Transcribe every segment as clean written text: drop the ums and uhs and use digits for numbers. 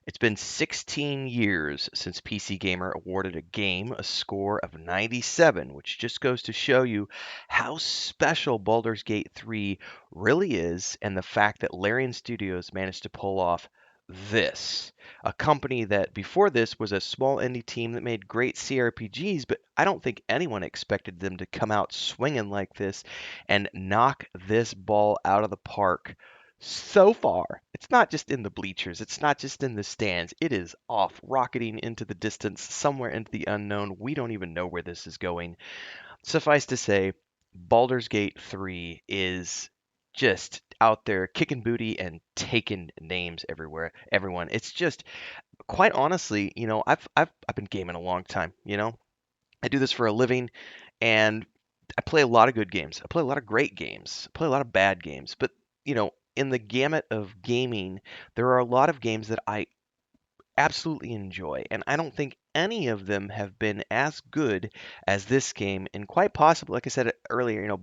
It's been 16 years since PC Gamer awarded a game a score of 97, which just goes to show you how special Baldur's Gate 3 really is, and the fact that Larian Studios managed to pull off this. A company that before this was a small indie team that made great CRPGs, but I don't think anyone expected them to come out swinging like this and knock this ball out of the park so far. It's not just in the bleachers, it's not just in the stands. It is off, rocketing into the distance, somewhere into the unknown. We don't even know where this is going. Suffice to say, Baldur's Gate 3 is just out there kicking booty and taking names everywhere. Everyone. It's just quite honestly, I've been gaming a long time. I do this for a living and I play a lot of good games. I play a lot of great games. I play a lot of bad games. But, in the gamut of gaming, there are a lot of games that I absolutely enjoy. And I don't think any of them have been as good as this game. And quite possibly, like I said earlier,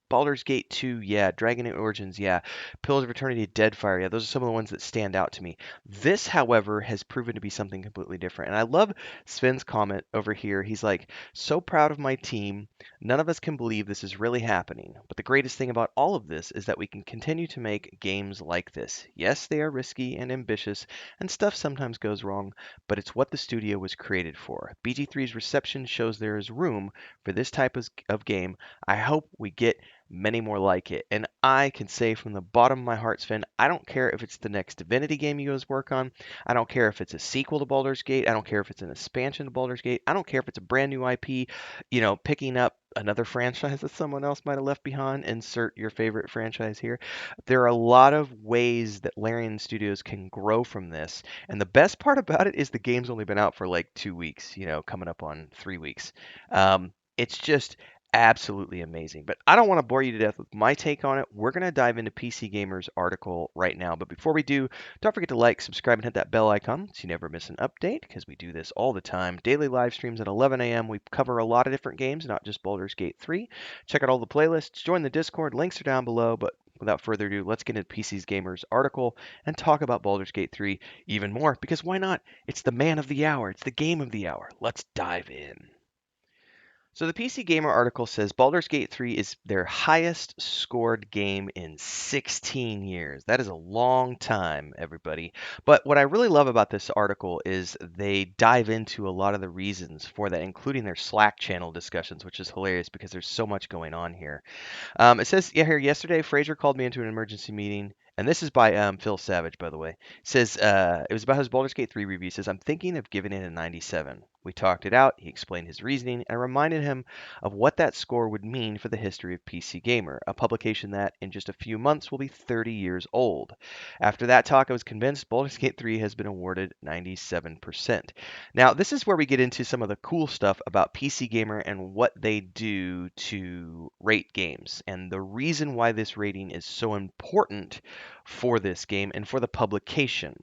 Baldur's Gate 2, yeah. Dragon Age Origins, yeah. Pillars of Eternity, Deadfire, yeah. Those are some of the ones that stand out to me. This, however, has proven to be something completely different. And I love Sven's comment over here. He's like, so proud of my team. None of us can believe this is really happening. But the greatest thing about all of this is that we can continue to make games like this. Yes, they are risky and ambitious, and stuff sometimes goes wrong, but it's what the studio was created for. BG3's reception shows there is room for this type of game. I hope we get many more like it. And I can say from the bottom of my heart, Sven, I don't care if it's the next Divinity game you guys work on. I don't care if it's a sequel to Baldur's Gate. I don't care if it's an expansion to Baldur's Gate. I don't care if it's a brand new IP, picking up another franchise that someone else might have left behind. Insert your favorite franchise here. There are a lot of ways that Larian Studios can grow from this. And the best part about it is the game's only been out for like 2 weeks, coming up on 3 weeks. It's just absolutely amazing. But I don't want to bore you to death with my take on it. We're going to dive into PC Gamer's article right now. But before we do, don't forget to like, subscribe, and hit that bell icon so you never miss an update because we do this all the time. Daily live streams at 11 a.m. We cover a lot of different games, not just Baldur's Gate 3. Check out all the playlists, join the Discord. Links are down below. But without further ado, let's get into PC's Gamer's article and talk about Baldur's Gate 3 even more because why not? It's the man of the hour. It's the game of the hour. Let's dive in. So the PC Gamer article says Baldur's Gate 3 is their highest scored game in 16 years. That is a long time, everybody. But what I really love about this article is they dive into a lot of the reasons for that, including their Slack channel discussions, which is hilarious because there's so much going on here. It says, yeah, here yesterday, Fraser called me into an emergency meeting. And this is by Phil Savage, by the way. Says it was about his Baldur's Gate 3 review. Says I'm thinking of giving it a 97. We talked it out. He explained his reasoning and reminded him of what that score would mean for the history of PC Gamer, a publication that in just a few months will be 30 years old. After that talk, I was convinced Baldur's Gate 3 has been awarded 97%. Now, this is where we get into some of the cool stuff about PC Gamer and what they do to rate games. And the reason why this rating is so important for this game and for the publication.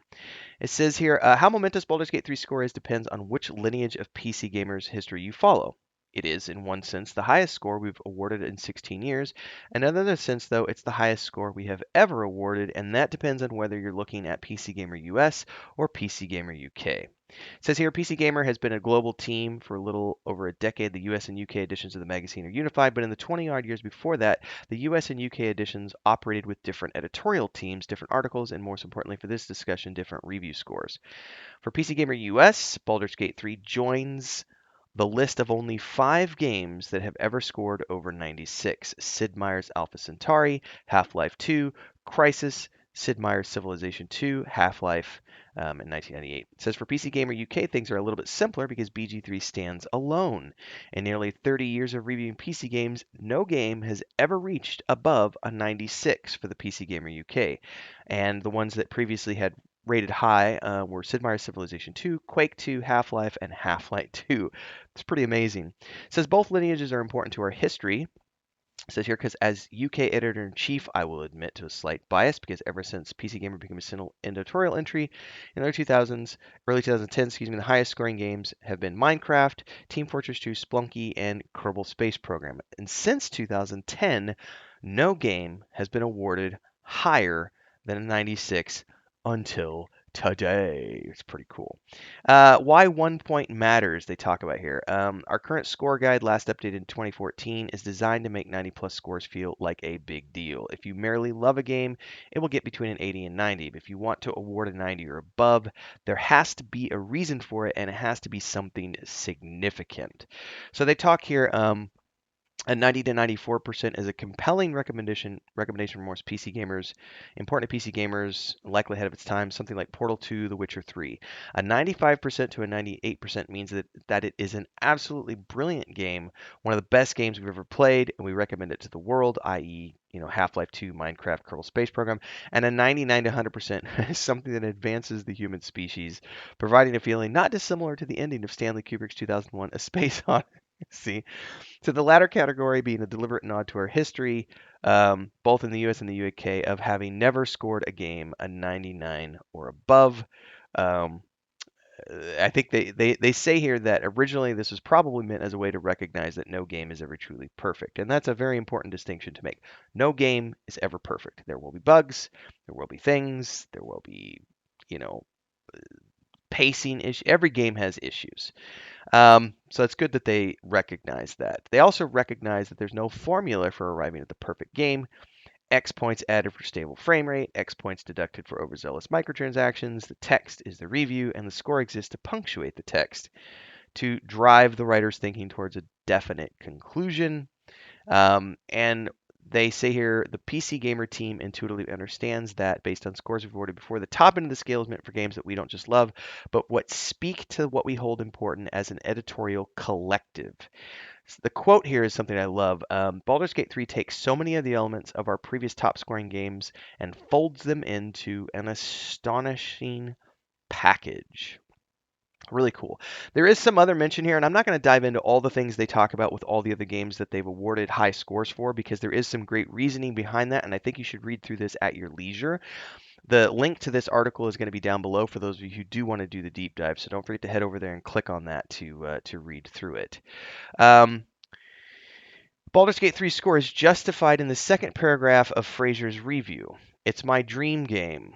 It says here, how momentous Baldur's Gate 3 score is depends on which lineage of PC gamers history you follow. It is, in one sense, the highest score we've awarded in 16 years. In another sense, though, it's the highest score we have ever awarded, and that depends on whether you're looking at PC Gamer US or PC Gamer UK. It says here, PC Gamer has been a global team for a little over a decade. The US and UK editions of the magazine are unified, but in the 20-odd years before that, the US and UK editions operated with different editorial teams, different articles, and most importantly for this discussion, different review scores. For PC Gamer US, Baldur's Gate 3 joins the list of only 5 games that have ever scored over 96. Sid Meier's Alpha Centauri, Half-Life 2, Crisis, Sid Meier's Civilization 2, Half-Life in 1998. It says for PC Gamer UK, things are a little bit simpler because BG3 stands alone. In nearly 30 years of reviewing PC games, no game has ever reached above a 96 for the PC Gamer UK. And the ones that previously had rated high were Sid Meier's Civilization 2, Quake 2, Half-Life, and Half-Life 2. It's pretty amazing. It says both lineages are important to our history. It says here, because as UK editor-in-chief, I will admit to a slight bias because ever since PC Gamer became a single editorial entry in the early 2010s, the highest scoring games have been Minecraft, Team Fortress 2, Splunky, and Kerbal Space Program. And since 2010, no game has been awarded higher than a 96 until today. It's pretty cool. Why 1 point matters, they talk about here. Our current score guide, last updated in 2014, is designed to make 90 plus scores feel like a big deal. If you merely love a game, it will get between an 80 and 90. But if you want to award a 90 or above, there has to be a reason for it, and it has to be something significant. So they talk here. A 90 to 94% is a compelling recommendation for most PC gamers. Important to PC gamers, likely ahead of its time, something like Portal 2, The Witcher 3. A 95% to a 98% means that it is an absolutely brilliant game, one of the best games we've ever played, and we recommend it to the world, i.e., Half-Life 2, Minecraft, Kerbal Space Program. And a 99 to 100% is something that advances the human species, providing a feeling not dissimilar to the ending of Stanley Kubrick's 2001: A Space Odyssey. So the latter category being a deliberate nod to our history, both in the US and the UK, of having never scored a game a 99 or above. Um, I think they say here that originally this was probably meant as a way to recognize that no game is ever truly perfect. And that's a very important distinction to make. No game is ever perfect. There will be bugs, there will be things, there will be, you know, pacing issues. Every game has issues. So it's good that they recognize that. They also recognize that there's no formula for arriving at the perfect game. X points added for stable frame rate, X points deducted for overzealous microtransactions, the text is the review, and the score exists to punctuate the text, to drive the writer's thinking towards a definite conclusion. And they say here the PC gamer team intuitively understands that based on scores we've awarded before, the top end of the scale is meant for games that we don't just love, but what speak to what we hold important as an editorial collective. The quote here is something I love. Baldur's Gate 3 takes so many of the elements of our previous top scoring games and folds them into an astonishing package. Really cool. There is some other mention here, and I'm not going to dive into all the things they talk about with all the other games that they've awarded high scores for because there is some great reasoning behind that, and I think you should read through this at your leisure. The link to this article is going to be down below for those of you who do want to do the deep dive, so don't forget to head over there and click on that to read through it. Baldur's Gate 3 score is justified in the second paragraph of Fraser's review. It's my dream game.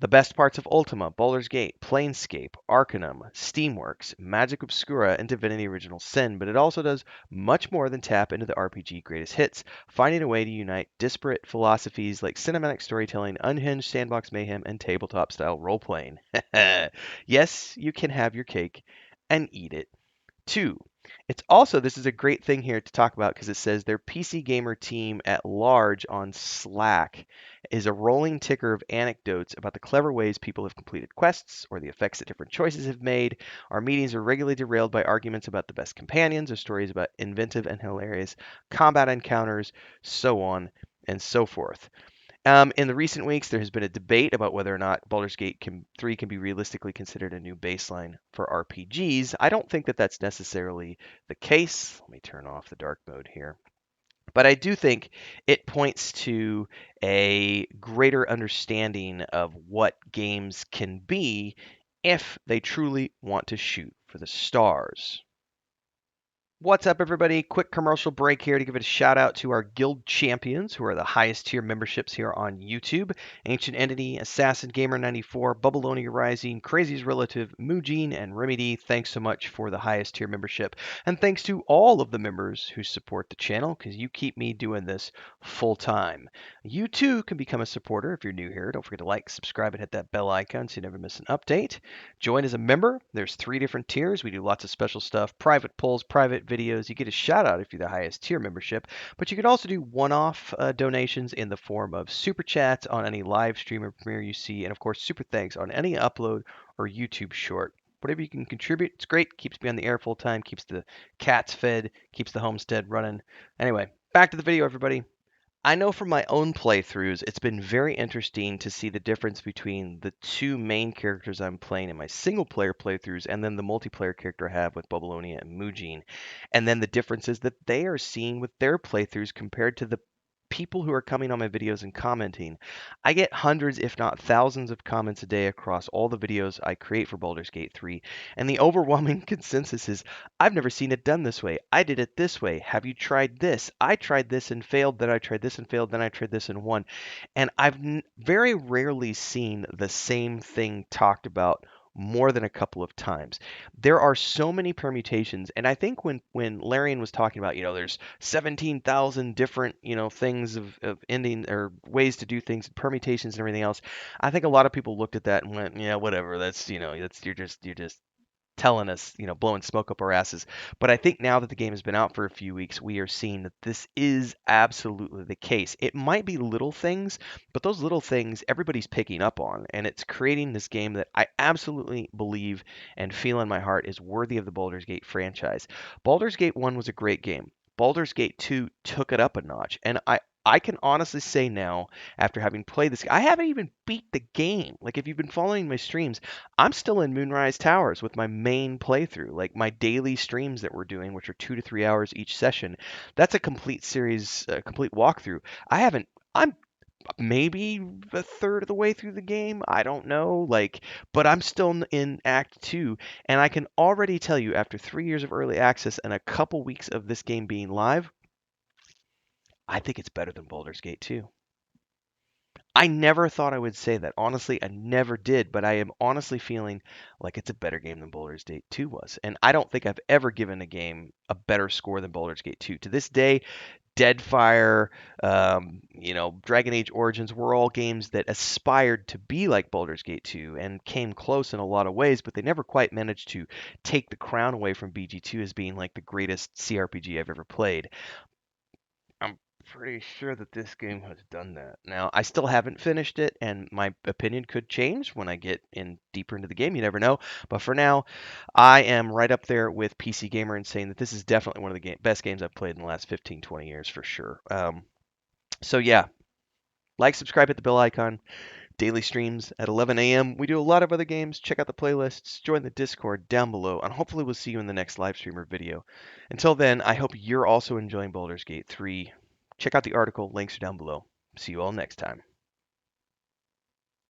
The best parts of Ultima, Baldur's Gate, Planescape, Arcanum, Steamworks, Magic Obscura, and Divinity Original Sin, but it also does much more than tap into the RPG greatest hits, finding a way to unite disparate philosophies like cinematic storytelling, unhinged sandbox mayhem, and tabletop-style role-playing. Yes, you can have your cake and eat it too. It's also, this is a great thing here to talk about because it says their PC gamer team at large on Slack is a rolling ticker of anecdotes about the clever ways people have completed quests or the effects that different choices have made. Our meetings are regularly derailed by arguments about the best companions or stories about inventive and hilarious combat encounters, so on and so forth. In the recent weeks, there has been a debate about whether or not Baldur's Gate 3 can be realistically considered a new baseline for RPGs. I don't think that that's necessarily the case. Let me turn off the dark mode here. But I do think it points to a greater understanding of what games can be if they truly want to shoot for the stars. What's up, everybody? Quick commercial break here to give it a shout out to our guild champions, who are the highest tier memberships here on YouTube: Ancient Entity, Assassin Gamer 94, Bubalonia Rising, Crazy's Relative, Mujin, and Remedy. Thanks so much for the highest tier membership. And thanks to all of the members who support the channel, because you keep me doing this full time. You too can become a supporter if you're new here. Don't forget to like, subscribe, and hit that bell icon so you never miss an update. Join as a member. There's 3 different tiers. We do lots of special stuff: private polls, private videos. You get a shout out if you're the highest tier membership, but you can also do one-off donations in the form of super chats on any live stream or premiere you see, and of course super thanks on any upload or YouTube short. Whatever you can contribute, it's great. Keeps me on the air full time, keeps the cats fed, keeps the homestead running. Anyway, back to the video, everybody. I know from my own playthroughs, it's been very interesting to see the difference between the 2 main characters I'm playing in my single player playthroughs and then the multiplayer character I have with Bubalonia and Mujin, and then the differences that they are seeing with their playthroughs compared to the people who are coming on my videos and commenting. I get hundreds, if not thousands, of comments a day across all the videos I create for Baldur's Gate 3, and the overwhelming consensus is, I've never seen it done this way. I did it this way. Have you tried this? I tried this and failed, then I tried this and failed, then I tried this and won. And I've very rarely seen the same thing talked about more than a couple of times. There are so many permutations, and I think when Larian was talking about, there's 17,000 different, things of ending or ways to do things, permutations and everything else. I think a lot of people looked at that and went, yeah, whatever. That's you're just telling us, blowing smoke up our asses. But I think now that the game has been out for a few weeks, we are seeing that this is absolutely the case. It might be little things, but those little things everybody's picking up on, and it's creating this game that I absolutely believe and feel in my heart is worthy of the Baldur's Gate franchise. Baldur's Gate 1 was a great game. Baldur's Gate 2 took it up a notch, and I can honestly say now, after having played this, I haven't even beat the game. Like, if you've been following my streams, I'm still in Moonrise Towers with my main playthrough, like my daily streams that we're doing, which are 2 to 3 hours each session. That's a complete series, a complete walkthrough. I haven't. I'm maybe a third of the way through the game. I don't know, but I'm still in Act Two, and I can already tell you, after 3 years of early access and a couple weeks of this game being live, I think it's better than Baldur's Gate 2. I never thought I would say that. Honestly, I never did, but I am honestly feeling like it's a better game than Baldur's Gate 2 was. And I don't think I've ever given a game a better score than Baldur's Gate 2. To this day, Deadfire, Dragon Age Origins were all games that aspired to be like Baldur's Gate 2 and came close in a lot of ways, but they never quite managed to take the crown away from BG2 as being like the greatest CRPG I've ever played. I'm pretty sure that this game has done that. Now, I still haven't finished it, and my opinion could change when I get in deeper into the game. You never know. But for now, I am right up there with PC Gamer and saying that this is definitely one of the best games I've played in the last 15, 20 years for sure. So yeah, like, subscribe, hit the bell icon. Daily streams at 11 a.m. We do a lot of other games. Check out the playlists, join the Discord down below, and hopefully we'll see you in the next live stream or video. Until then, I hope you're also enjoying Baldur's Gate 3. Check out the article, links are down below. See you all next time.